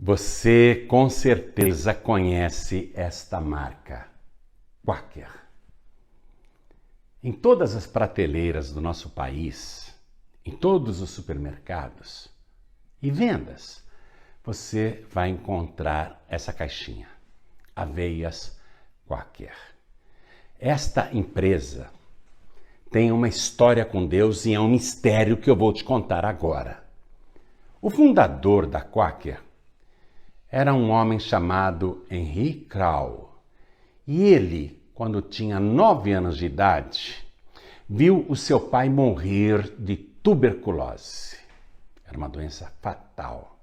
Você com certeza conhece esta marca, Quaker. Em todas as prateleiras do nosso país, em todos os supermercados e vendas, você vai encontrar essa caixinha, Aveias Quaker. Esta empresa tem uma história com Deus e é um mistério que eu vou te contar agora. O fundador da Quaker era um homem chamado Henry Crow. E ele, quando tinha 9 anos de idade, viu o seu pai morrer de tuberculose. Era uma doença fatal.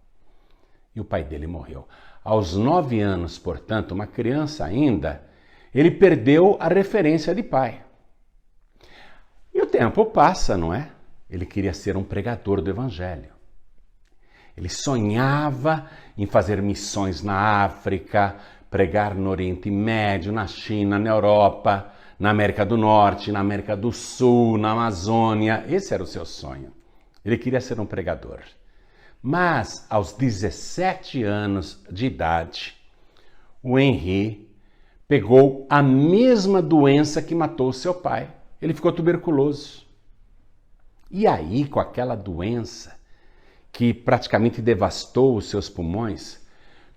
E o pai dele morreu. Aos 9 anos, portanto, uma criança ainda, ele perdeu a referência de pai. E o tempo passa, não é? Ele queria ser um pregador do evangelho. Ele sonhava em fazer missões na África, pregar no Oriente Médio, na China, na Europa, na América do Norte, na América do Sul, na Amazônia. Esse era o seu sonho. Ele queria ser um pregador. Mas, aos 17 anos de idade, o Henry pegou a mesma doença que matou seu pai. Ele ficou tuberculoso. E aí, com aquela doença que praticamente devastou os seus pulmões,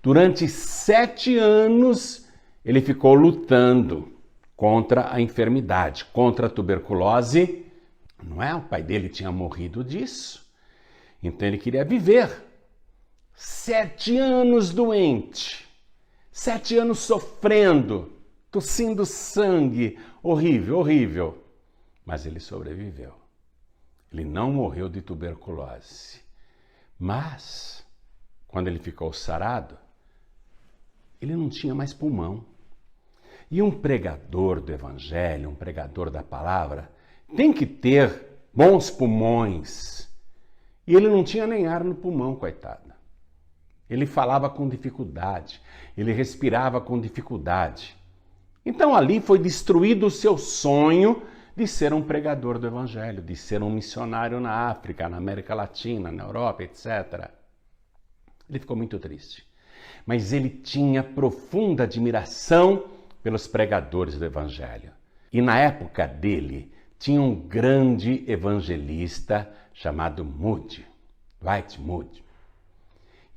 durante 7 anos ele ficou lutando contra a enfermidade, contra a tuberculose. Não é? O pai dele tinha morrido disso. Então ele queria viver. 7 anos doente, 7 anos sofrendo, tossindo sangue, horrível, horrível. Mas ele sobreviveu. Ele não morreu de tuberculose. Mas, quando ele ficou sarado, ele não tinha mais pulmão. E um pregador do evangelho, um pregador da palavra, tem que ter bons pulmões. E ele não tinha nem ar no pulmão, coitado. Ele falava com dificuldade, ele respirava com dificuldade. Então ali foi destruído o seu sonho de ser um pregador do evangelho, de ser um missionário na África, na América Latina, na Europa, etc. Ele ficou muito triste. Mas ele tinha profunda admiração pelos pregadores do evangelho. E na época dele, tinha um grande evangelista chamado Moody, Dwight Moody.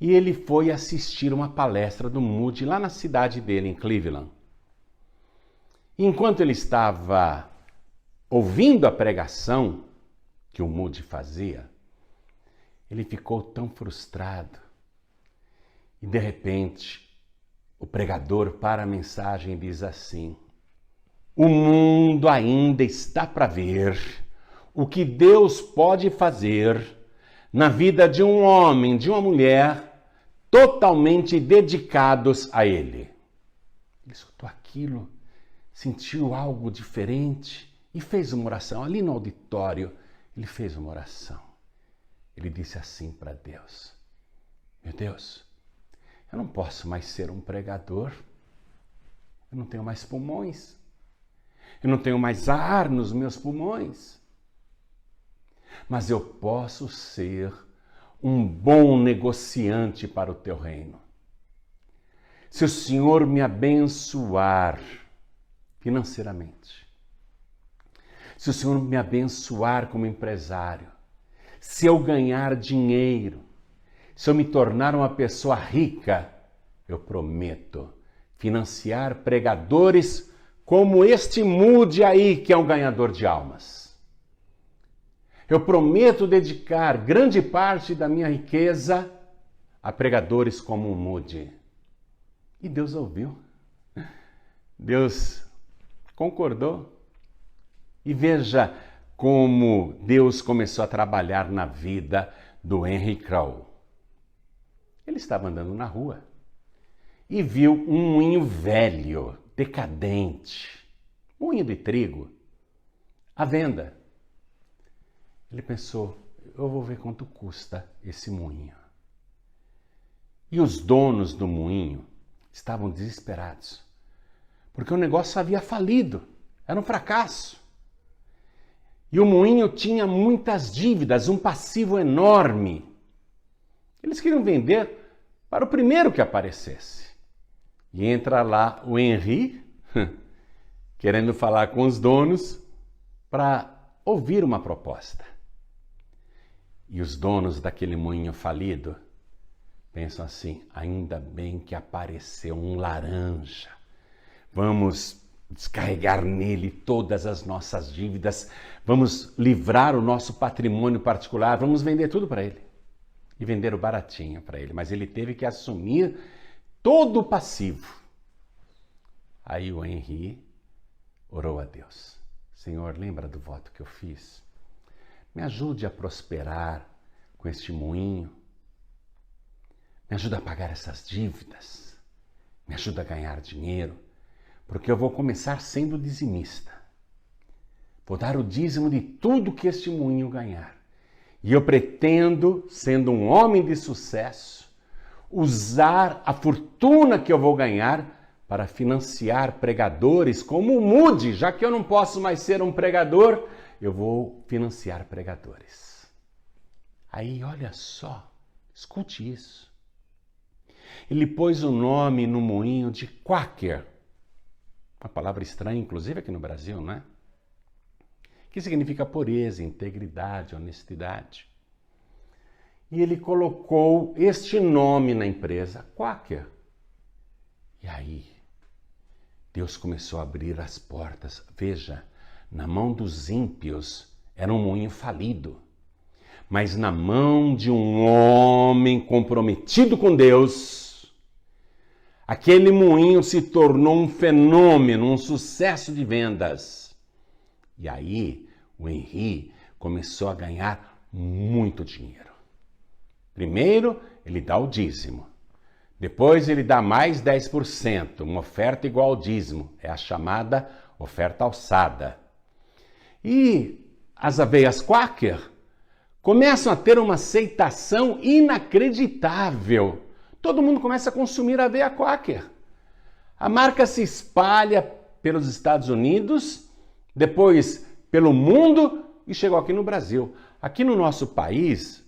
E ele foi assistir uma palestra do Moody lá na cidade dele, em Cleveland. Enquanto ele estava ouvindo a pregação que o Moody fazia, ele ficou tão frustrado. E de repente, o pregador para a mensagem e diz assim: o mundo ainda está para ver o que Deus pode fazer na vida de um homem, de uma mulher, totalmente dedicados a Ele. Ele escutou aquilo, sentiu algo diferente e fez uma oração. Ali no auditório, ele fez uma oração. Ele disse assim para Deus: meu Deus, eu não posso mais ser um pregador. Eu não tenho mais pulmões. Eu não tenho mais ar nos meus pulmões. Mas eu posso ser um bom negociante para o teu reino. Se o Senhor me abençoar financeiramente, se o Senhor me abençoar como empresário, se eu ganhar dinheiro, se eu me tornar uma pessoa rica, eu prometo financiar pregadores como este Moody aí, que é um ganhador de almas. Eu prometo dedicar grande parte da minha riqueza a pregadores como o Moody. E Deus ouviu. Deus concordou. E veja como Deus começou a trabalhar na vida do Henry Crow. Ele estava andando na rua e viu um moinho velho, decadente, moinho de trigo, à venda. Ele pensou: eu vou ver quanto custa esse moinho. E os donos do moinho estavam desesperados, porque o negócio havia falido, era um fracasso. E o moinho tinha muitas dívidas, um passivo enorme. Eles queriam vender para o primeiro que aparecesse. E entra lá o Henri, querendo falar com os donos para ouvir uma proposta. E os donos daquele moinho falido pensam assim: ainda bem que apareceu um laranja. Vamos descarregar nele todas as nossas dívidas, vamos livrar o nosso patrimônio particular, vamos vender tudo para ele. E venderam baratinho para ele, mas ele teve que assumir todo o passivo. Aí o Henri orou a Deus: Senhor, lembra do voto que eu fiz? Me ajude a prosperar com este moinho. Me ajuda a pagar essas dívidas. Me ajuda a ganhar dinheiro, porque eu vou começar sendo dizimista. Vou dar o dízimo de tudo que este moinho ganhar. E eu pretendo, sendo um homem de sucesso, usar a fortuna que eu vou ganhar para financiar pregadores como o Moody. Já que eu não posso mais ser um pregador, eu vou financiar pregadores. Aí, olha só, escute isso. Ele pôs o nome no moinho de Quaker. Uma palavra estranha, inclusive aqui no Brasil, não é? Que significa pureza, integridade, honestidade. E ele colocou este nome na empresa, Quaker. E aí, Deus começou a abrir as portas. Veja, na mão dos ímpios era um moinho falido. Mas na mão de um homem comprometido com Deus, aquele moinho se tornou um fenômeno, um sucesso de vendas. E aí, o Henri começou a ganhar muito dinheiro. Primeiro, ele dá o dízimo. Depois, ele dá mais 10%, uma oferta igual ao dízimo. É a chamada oferta alçada. E as aveias Quaker começam a ter uma aceitação inacreditável. Todo mundo começa a consumir aveia Quaker. A marca se espalha pelos Estados Unidos, depois pelo mundo e chegou aqui no Brasil. Aqui no nosso país,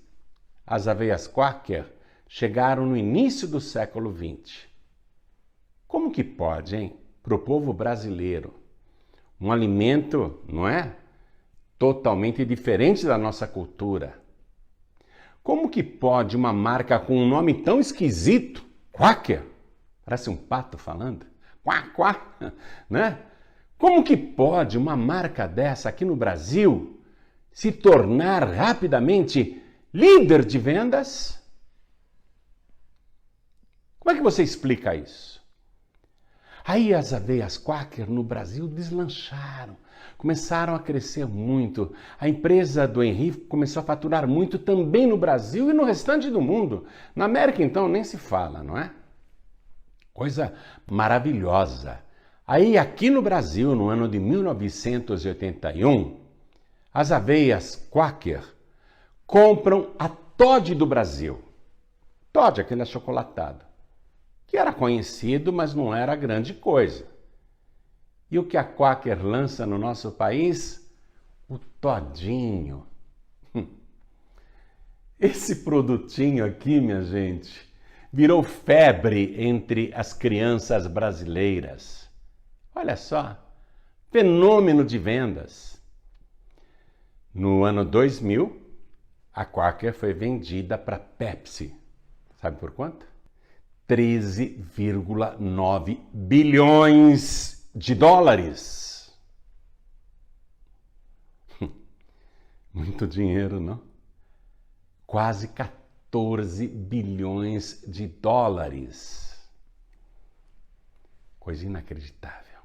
as aveias Quaker chegaram no início do século XX. Como que pode, hein, para o povo brasileiro, um alimento, não é, totalmente diferente da nossa cultura? Como que pode uma marca com um nome tão esquisito, Quaker, parece um pato falando, quá, quá, né? Como que pode uma marca dessa aqui no Brasil se tornar rapidamente líder de vendas? Como é que você explica isso? Aí as aveias Quaker no Brasil deslancharam, começaram a crescer muito. A empresa do Henri começou a faturar muito também no Brasil e no restante do mundo. Na América, então, nem se fala, não é? Coisa maravilhosa. Aí, aqui no Brasil, no ano de 1981, as aveias Quaker compram a Toddy do Brasil. Toddy, aquele achocolatado, que era conhecido, mas não era grande coisa. E o que a Quaker lança no nosso país? O Todinho. Esse produtinho aqui, minha gente, virou febre entre as crianças brasileiras. Olha só, fenômeno de vendas. No ano 2000, a Quaker foi vendida para Pepsi. Sabe por quanto? 13,9 bilhões de dólares. Muito dinheiro, não? Quase 14 bilhões de dólares. Coisa inacreditável.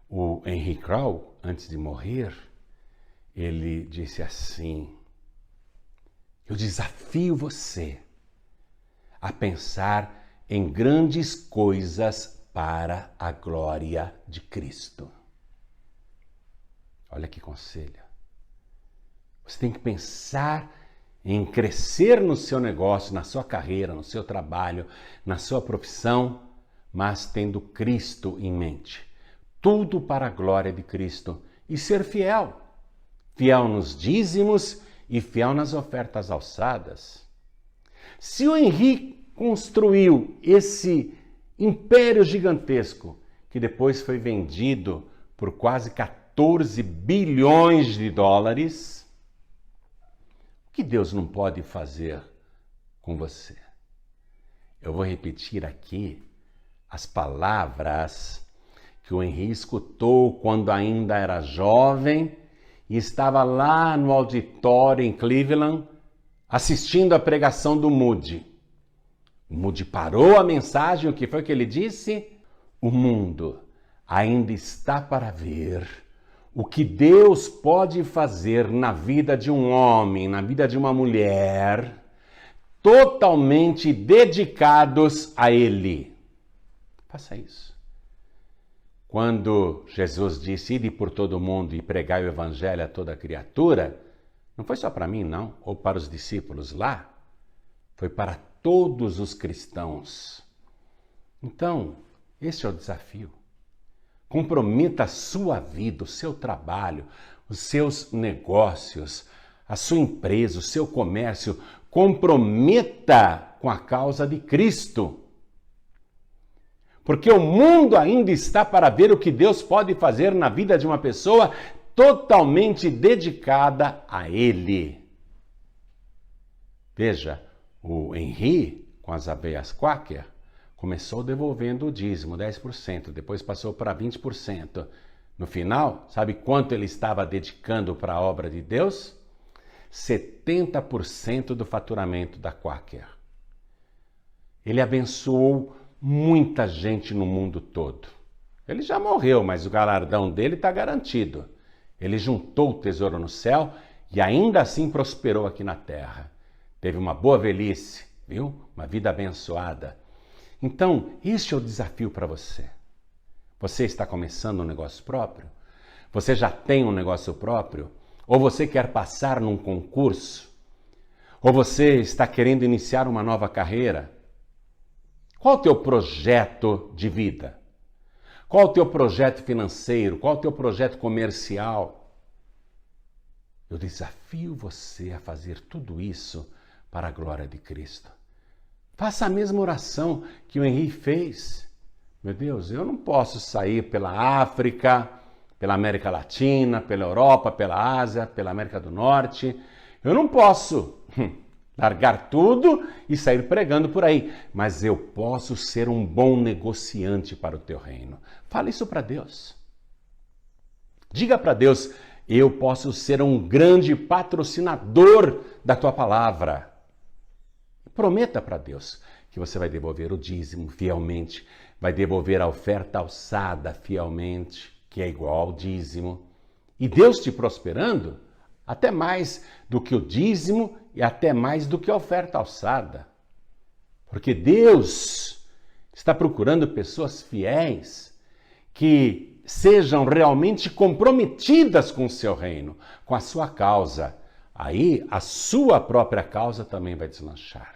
O Henri Crow, antes de morrer, ele disse assim: eu desafio você a pensar em grandes coisas para a glória de Cristo. Olha que conselho. Você tem que pensar em crescer no seu negócio, na sua carreira, no seu trabalho, na sua profissão, mas tendo Cristo em mente. Tudo para a glória de Cristo. E ser fiel. Fiel nos dízimos e fiel nas ofertas alçadas. Se o Henri construiu esse império gigantesco que depois foi vendido por quase 14 bilhões de dólares. O que Deus não pode fazer com você? Eu vou repetir aqui as palavras que o Henri escutou quando ainda era jovem e estava lá no auditório em Cleveland assistindo a pregação do Moody. O Moody parou a mensagem, o que foi que ele disse? O mundo ainda está para ver o que Deus pode fazer na vida de um homem, na vida de uma mulher, totalmente dedicados a Ele. Faça isso. Quando Jesus disse, ide por todo mundo e pregai o evangelho a toda criatura, não foi só para mim, não, ou para os discípulos lá, foi para todos os cristãos. Então, esse é o desafio. Comprometa a sua vida, o seu trabalho, os seus negócios, a sua empresa, o seu comércio. Comprometa com a causa de Cristo. Porque o mundo ainda está para ver o que Deus pode fazer na vida de uma pessoa totalmente dedicada a Ele. Veja, o Henri, com as abelhas Quaker, começou devolvendo o dízimo, 10%, depois passou para 20%. No final, sabe quanto ele estava dedicando para a obra de Deus? 70% do faturamento da Quaker. Ele abençoou muita gente no mundo todo. Ele já morreu, mas o galardão dele está garantido. Ele juntou o tesouro no céu e ainda assim prosperou aqui na terra. Teve uma boa velhice, viu? Uma vida abençoada. Então, este é o desafio para você. Você está começando um negócio próprio? Você já tem um negócio próprio? Ou você quer passar num concurso? Ou você está querendo iniciar uma nova carreira? Qual o teu projeto de vida? Qual o teu projeto financeiro? Qual o teu projeto comercial? Eu desafio você a fazer tudo isso para a glória de Cristo. Faça a mesma oração que o Henri fez. Meu Deus, eu não posso sair pela África, pela América Latina, pela Europa, pela Ásia, pela América do Norte. Eu não posso largar tudo e sair pregando por aí. Mas eu posso ser um bom negociante para o teu reino. Fala isso para Deus. Diga para Deus, eu posso ser um grande patrocinador da tua palavra. Prometa para Deus que você vai devolver o dízimo fielmente, vai devolver a oferta alçada fielmente, que é igual ao dízimo. E Deus te prosperando, até mais do que o dízimo e até mais do que a oferta alçada. Porque Deus está procurando pessoas fiéis que sejam realmente comprometidas com o seu reino, com a sua causa. Aí a sua própria causa também vai deslanchar.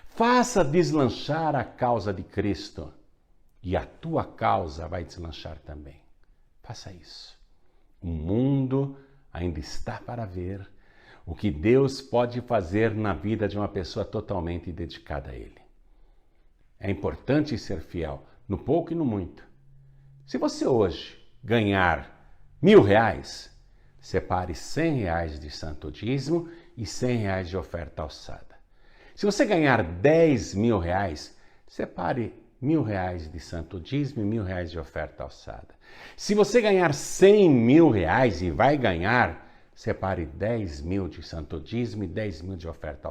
Faça deslanchar a causa de Cristo e a tua causa vai deslanchar também. Faça isso. O mundo ainda está para ver o que Deus pode fazer na vida de uma pessoa totalmente dedicada a Ele. É importante ser fiel no pouco e no muito. Se você hoje ganhar R$1.000, separe R$100 de santo dízimo e R$100 de oferta alçada. Se você ganhar R$10.000, separe R$1.000 de santo dízimo e R$1.000 de oferta alçada. Se você ganhar R$100.000 e vai ganhar, separe 10.000 de santo dízimo e 10.000 de oferta alçada.